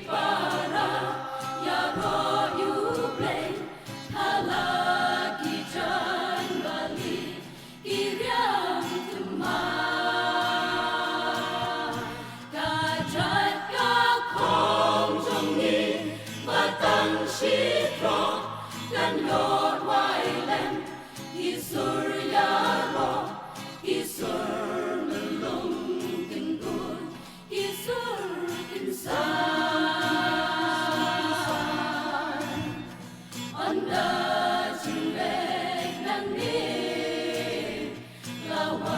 para yaro yuble halagi jan bali iriam tuma kajat ka kong jong ni batang shipro kan lord wailen isur yaro isur melong tenggur isur insan anda jelek dan ni lawan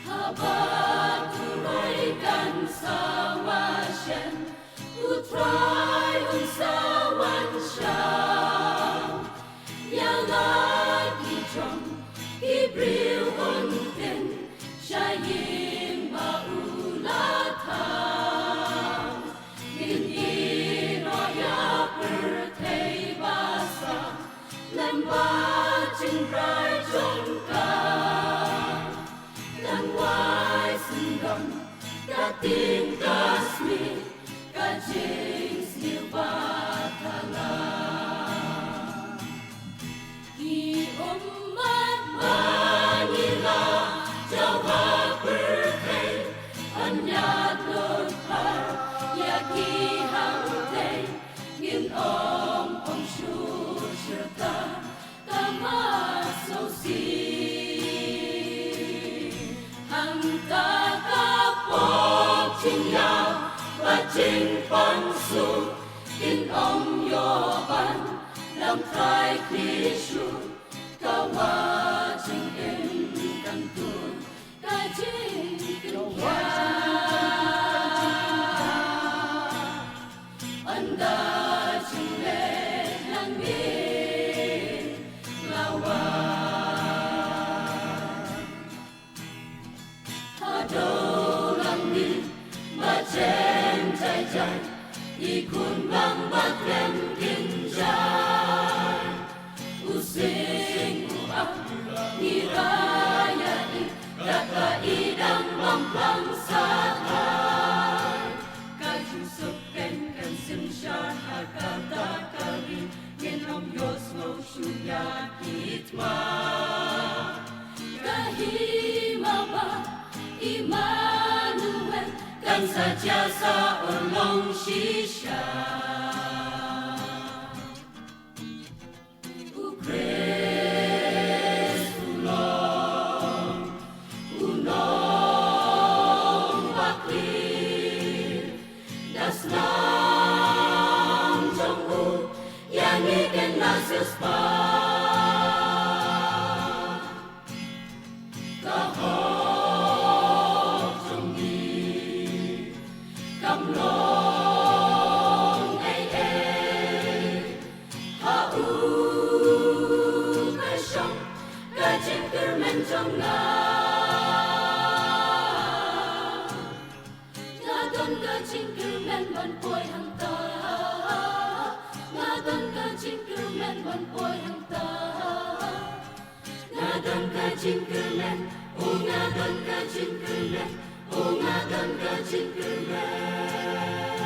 habat turaikan sawasyan utrai unsawan syam yang lagi jom ibril unten syayim maulatang ininoya pertei basa lembah cingrai jongkang dan wai sendam kating kasmi kajing silbatala di umat Manila jawab berkei anyat lorpar yaki hangtei ngin om syur serta kamasosi hangta kapok cinyao bacing pansu in om yoban lam trai krishu kawajing in kantun kajing kya anda jelek lang bin lawan hado lang bin bacem jai jai ikun bang bakrem kinjai using uap nirayai kata idang mampang sahay kajusuk ken simsyar hakata kari ngenom yoslo shuya kitma kahimaba Immanuel kan saja seorang shisha ukres ulong unong bakli das lang jong yang ikan nasis pa Kamlong ay hau kasyong kajing kermen jong nga ngadon kajing kermen ban poy hangta ngadon kajing kermen ban poy hangta ngadon kajing kermen ngadon kajing kermen ngadon kajing kermen